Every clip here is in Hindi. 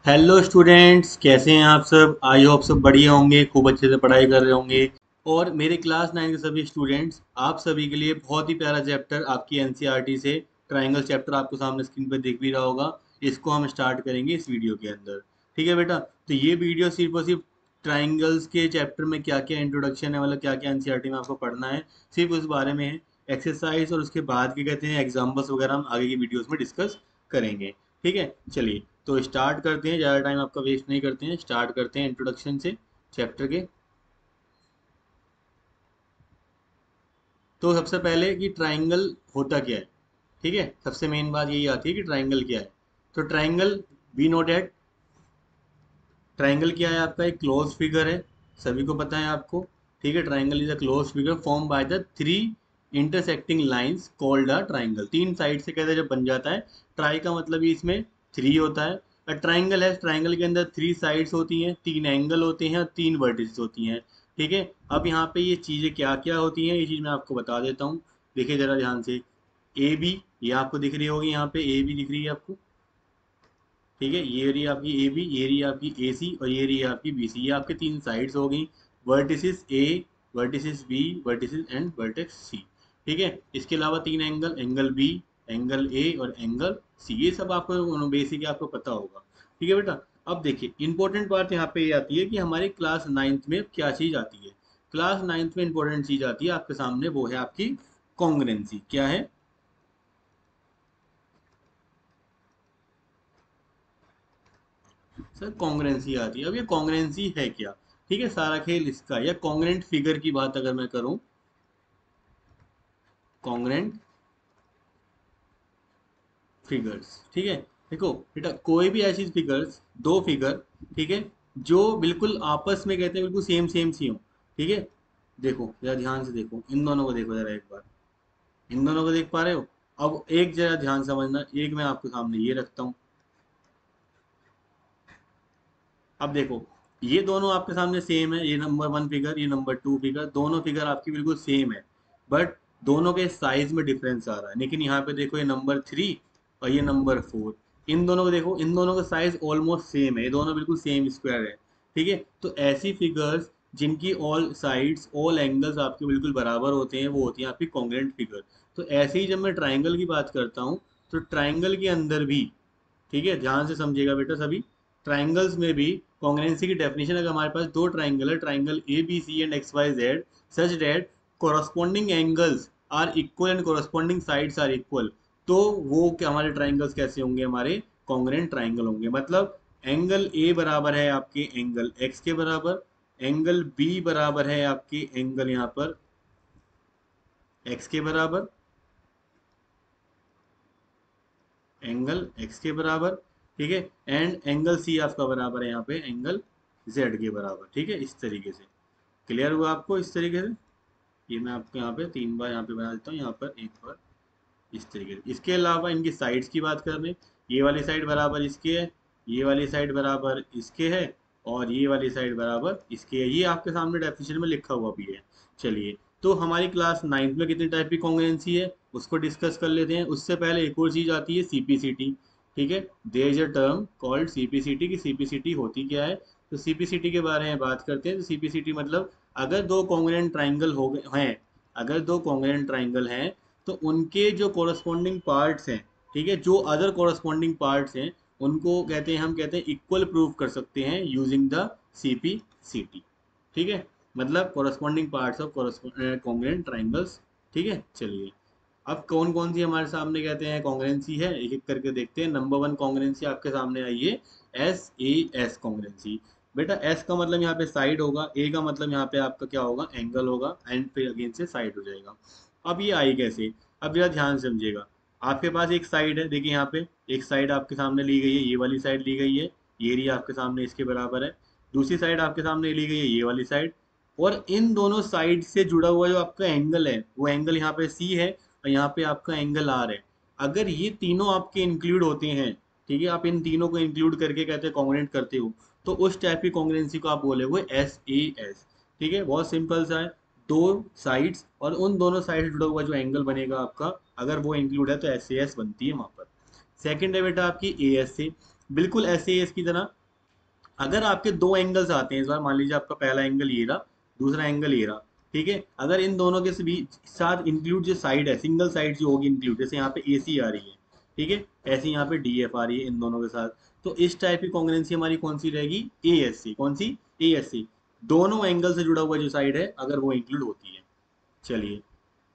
हेलो स्टूडेंट्स, कैसे हैं आप सब। आई होप सब बढ़िया होंगे, खूब अच्छे से पढ़ाई कर रहे होंगे। और मेरे क्लास 9 के सभी स्टूडेंट्स, आप सभी के लिए बहुत ही प्यारा चैप्टर आपकी एनसीईआरटी से ट्रायंगल चैप्टर आपको सामने स्क्रीन पर दिख भी रहा होगा। इसको हम स्टार्ट करेंगे इस वीडियो के अंदर। ठीक है बेटा, तो ये वीडियो सिर्फ और सिर्फ ट्राइंगल्स के चैप्टर में क्या क्या इंट्रोडक्शन है, मतलब क्या क्या एनसीईआरटी में आपको पढ़ना है, सिर्फ उस बारे में है। एक्सरसाइज और उसके बाद के कहते हैं एग्जाम्पल्स वगैरह हम आगे की वीडियोस में डिस्कस करेंगे। ठीक है, चलिए तो स्टार्ट करते हैं, ज़्यादा टाइम आपका वेस्ट नहीं करते हैं, स्टार्ट करते हैं इंट्रोडक्शन से चैप्टर के। तो सबसे पहले कि ट्राइंगल होता क्या है। ठीक है, सबसे मेन बात यही आती है कि ट्राइंगल क्या है। तो triangle, we know that triangle क्या है, आपका एक क्लोज फिगर है, सभी को पता है आपको। ठीक है, triangle is a close figure form by the three intersecting lines called a triangle. तीन साइड से कहते हैं जब बन जाता है। ट्राई का मतलब ही इसमें थ्री होता है। ट्राइंगल है, ट्राइंगल के अंदर थ्री साइड्स होती हैं, तीन एंगल होते हैं और तीन वर्टिसेस होती हैं। ठीक है, अब यहाँ पे ये चीज़ें क्या क्या होती हैं, ये चीज़ मैं आपको बता देता हूँ। देखिए जरा ध्यान से, ए बी, ये आपको दिख रही होगी, यहाँ पे ए बी दिख रही है आपको। ठीक है, ये रही आपकी ए बी, ये रही आपकी ए सी और ये रही आपकी बी सी। ये आपके तीन साइड्स हो गई, vertices A, vertices B, vertices and vertex C. ठीक है, इसके अलावा तीन angle, angle B, angle A और एंगल सी, ये सब आपको बेसिक आपको पता होगा। ठीक है बेटा, अब देखिए इंपॉर्टेंट बात यहाँ पे ये आती है कि हमारी क्लास नाइन्थ में क्या चीज़ आती है। क्लास नाइन्थ में इंपॉर्टेंट चीज़ आती है आपके सामने, वो है आपकी कॉन्ग्रुएंसी। क्या है सर? कॉन्ग्रुएंसी आती है। अब ये कॉन्ग्रुएंसी है क्या? ठीक है, सारा खेल इसका है। या कॉन्ग्रुएंट फिगर की बात अगर मैं करूं, कॉन्ग्रुएंट फिगर्स। ठीक है, देखो बेटा, कोई भी ऐसी फिगर्स, दो फिगर, ठीक है, जो बिल्कुल आपस में कहते हैं बिल्कुल सेम सेम सी हो। ठीक है, देखो जरा ध्यान से देखो, इन दोनों को देखो जरा एक बार, इन दोनों को देख पा रहे हो। अब एक जरा ध्यान समझना, एक मैं आपके सामने ये रखता हूँ। अब देखो, ये दोनों आपके सामने सेम है, ये नंबर वन फिगर, ये नंबर टू फिगर, दोनों फिगर आपकी बिल्कुल सेम है। बट दोनों के साइज में डिफरेंस आ रहा है। लेकिन यहाँ पे देखो, ये नंबर थ्री और ये नंबर फोर, इन दोनों को देखो, इन दोनों का साइज ऑलमोस्ट सेम है, ये दोनों बिल्कुल सेम स्क्वायर है। ठीक है, तो ऐसी फिगर्स जिनकी ऑल साइड्स, ऑल एंगल्स आपके बिल्कुल बराबर होते हैं, वो होती हैं आपकी कॉन्ग्रुएंट फिगर। तो ऐसे ही जब मैं ट्राइंगल की बात करता हूँ, तो ट्राइंगल के अंदर भी, ठीक है, ध्यान से समझिएगा बेटा सभी, ट्राइंगल्स में भी कॉन्ग्रुएंसी की डेफिनेशन, अगर हमारे पास दो ट्राइंगल है, triangle A B C and X Y Z, such that corresponding angles are equal and corresponding sides are equal, तो वो क्या हमारे ट्राइंगल्स कैसे होंगे, हमारे कॉन्ग्रुएंट ट्राइंगल होंगे। मतलब एंगल ए बराबर है आपके एंगल एक्स के बराबर, एंगल बी बराबर है आपके एंगल यहाँ पर एक्स के बराबर, एंगल एक्स के बराबर। ठीक है, एंड एंगल सी आपका बराबर है यहाँ पे एंगल जेड के बराबर। ठीक है, इस तरीके से क्लियर हुआ आपको, इस तरीके से। ये मैं आपको यहाँ पे तीन बार यहाँ पे बना देता हूँ, यहाँ पर एक बार इस तरीके से। इसके अलावा इनकी साइड्स की बात कर रहे हैं, ये वाली साइड बराबर इसके है, ये वाली साइड बराबर इसके है और ये वाली साइड बराबर इसके है। ये आपके सामने डेफिनेशन में लिखा हुआ भी है। चलिए, तो हमारी क्लास नाइन्थ में कितने टाइप की कॉन्ग्रुएंसी है उसको डिस्कस कर लेते हैं। उससे पहले एक और चीज़ आती है, सीपीसीटी। ठीक है, there is a term called CPCT, की सीपीसीटी होती क्या है। तो सीपीसीटी के बारे में बात करते हैं। तो सीपीसीटी मतलब, अगर दो कॉन्ग्रुएंट ट्राइंगल हो गए हैं, अगर दो कॉन्ग्रुएंट ट्राइंगल हैं, तो उनके जो कॉरस्पॉन्डिंग पार्ट्स हैं, ठीक है, जो अदर कॉरस्पॉन्डिंग पार्ट्स हैं, उनको कहते हैं, हम कहते हैं इक्वल प्रूव कर सकते हैं यूजिंग द सीपीसीटी। ठीक है, मतलब corresponding parts of congruent triangles. ठीक है, चलिए, अब कौन कौन सी हमारे सामने कहते हैं कॉन्ग्रुएंसी है, एक एक करके देखते हैं। नंबर वन कॉन्ग्रुएंसी आपके सामने आई है, एस ए एस कॉन्ग्रुएंसी। बेटा एस का मतलब यहाँ पे साइड होगा, ए का मतलब यहाँ पे आपका क्या होगा, एंगल होगा, एंड फिर अगेन से साइड हो जाएगा। अब ये आई कैसे, अब जरा ध्यान से समझिएगा। आपके पास एक साइड है, देखिए यहाँ पे एक साइड आपके सामने ली गई है, ये वाली साइड ली गई है, ये रही आपके सामने इसके बराबर है। दूसरी साइड आपके सामने ली गई है, ये वाली साइड। और इन दोनों साइड से जुड़ा हुआ जो आपका एंगल है, वो एंगल यहाँ पे सी है और यहाँ पे आपका एंगल आर है। अगर ये तीनों आपके इंक्लूड होते हैं, ठीक है, आप इन तीनों को इंक्लूड करके कहते हैं कॉन्ग्रुएंट करते हो, तो उस टाइप की कॉन्ग्रुएंसी को आप बोले हुए एस ए एस। ठीक है, बहुत सिंपल सा है, दो साइड्स और उन दोनों साइड से जुड़ा हुआ जो एंगल बनेगा आपका, अगर वो इंक्लूड है तो एस ए एस बनती है वहां पर। सेकंड है बेटा आपकी ए एस से। बिल्कुल ऐसे ही है इसकी तरह। अगर आपके दो एंगल्स आते हैं, इस बार मान लीजिए आपका पहला एंगल ये रहा, दूसरा एंगल ये रहा, ठीक है, अगर इन दोनों के बीच साथ इंक्लूड जो साइड है, सिंगल साइड जो होगी इंक्लूड, जैसे यहाँ पे ए सी आ रही है, ठीक है, ऐसे यहाँ पे डी एफ आ रही है इन दोनों के साथ, तो इस टाइप की कॉन्ग्रुएंसी हमारी कौन सी रहेगी, ए एस सी। कौन सी, ए एस सी। दोनों एंगल से जुड़ा हुआ जो साइड है अगर वो इंक्लूड होती है। चलिए,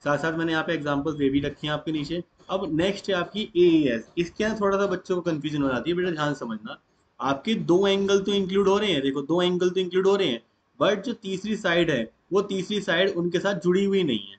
साथ साथ मैंने यहाँ पे एग्जांपल्स दे भी रखी हैं आपके नीचे। अब नेक्स्ट है आपकी एएस। इसके यहाँ थोड़ा सा बच्चों को कंफ्यूजन हो जाती है, बेटा ध्यान से समझना। आपके दो एंगल तो इंक्लूड हो रहे हैं, देखो दो एंगल तो इंक्लूड हो रहे हैं, बट जो तीसरी साइड है वो तीसरी साइड उनके साथ जुड़ी हुई नहीं है।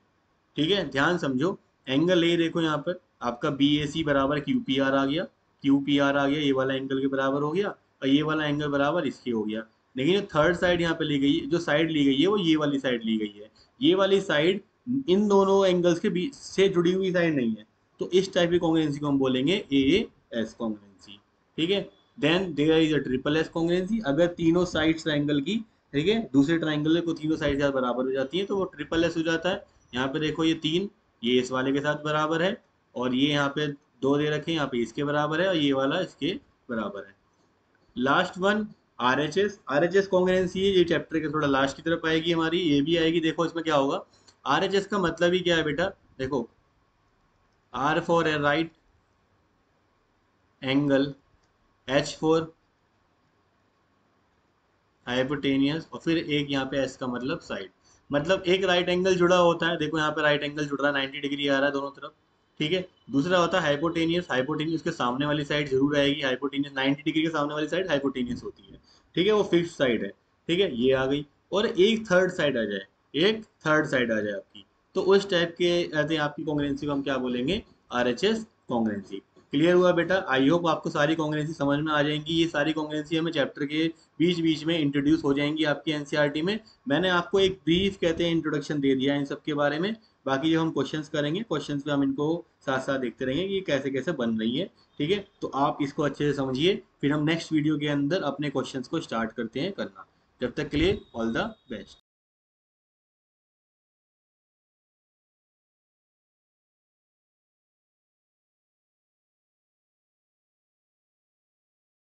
ठीक है, ध्यान समझो। एंगल ए देखो यहाँ पर आपका बी ए सी बराबर क्यू पी आर आ गया, क्यू पी आर आ गया, ये वाला एंगल के बराबर हो गया, और ये वाला एंगल बराबर इसके हो गया। लेकिन जो थर्ड साइड यहाँ पे ली गई, जो साइड ली गई है वो ये वाली साइड ली गई है। ये वाली साइड इन दोनों एंगल्स के बीच से जुड़ी हुई साइड नहीं है। तो इस टाइप की कॉन्ग्रुएंसी को हम बोलेंगे ए एस कॉन्ग्रुएंसी। ठीक है। Then there is a triple S congruency. अगर तीनों साइड्स ट्राइंगल की, ठीक है, दूसरे ट्राइंगल को तीनों साइड बराबर हो जाती है तो वो ट्रिपल एस हो जाता है। यहाँ पे देखो ये तीन, ये इस वाले के साथ बराबर है, और ये यहाँ पे दो दे रखे हैं, यहाँ पे इसके बराबर है, और ये वाला इसके बराबर है। Last one, R H S. R H S congruency है, ये चैप्टर के थोड़ा लास्ट की तरफ आएगी हमारी, ये भी आएगी। देखो इसमें क्या होगा, आर एच एस का मतलब ही क्या है बेटा, देखो, R for a right angle, H for hypotenuse, और फिर एक यहाँ पे एस का मतलब साइड। मतलब एक राइट एंगल जुड़ा होता है, देखो यहाँ पे राइट एंगल जुड़ रहा है, 90 डिग्री आ रहा है दोनों तरफ। ठीक है। दूसरा होता है हाइपोटेनियस। हाइपोटेनियस के सामने वाली साइड जरूर आएगी, हाइपोटेनियस 90 डिग्री के सामने वाली साइड हाइपोटेनियस होती है। ठीक है, वो फिक्स साइड है। ठीक है, ये आ गई। और एक थर्ड साइड आ जाए, एक थर्ड साइड आ जाए आपकी, तो उस टाइप के ऐसे आपकी कॉन्ग्रुएंसी को हम क्या बोलेंगे, R H S congruency. Clear हुआ बेटा? आई होप आपको सारी कॉन्ग्रुएंसी समझ में आ जाएंगी। ये सारी कॉन्ग्रुएंसी हमें चैप्टर के बीच बीच में इंट्रोड्यूस हो जाएंगी आपकी एनसीईआरटी में। मैंने आपको एक ब्रीफ कहते हैं इंट्रोडक्शन दे दिया इन सब के बारे में। बाकी जब हम क्वेश्चंस करेंगे, क्वेश्चंस पे हम इनको साथ साथ देखते रहेंगे कि ये कैसे कैसे बन रही है। ठीक है, तो आप इसको अच्छे से समझिए, फिर हम नेक्स्ट वीडियो के अंदर अपने क्वेश्चंस को स्टार्ट करते हैं करना। जब तक के लिए ऑल द बेस्ट।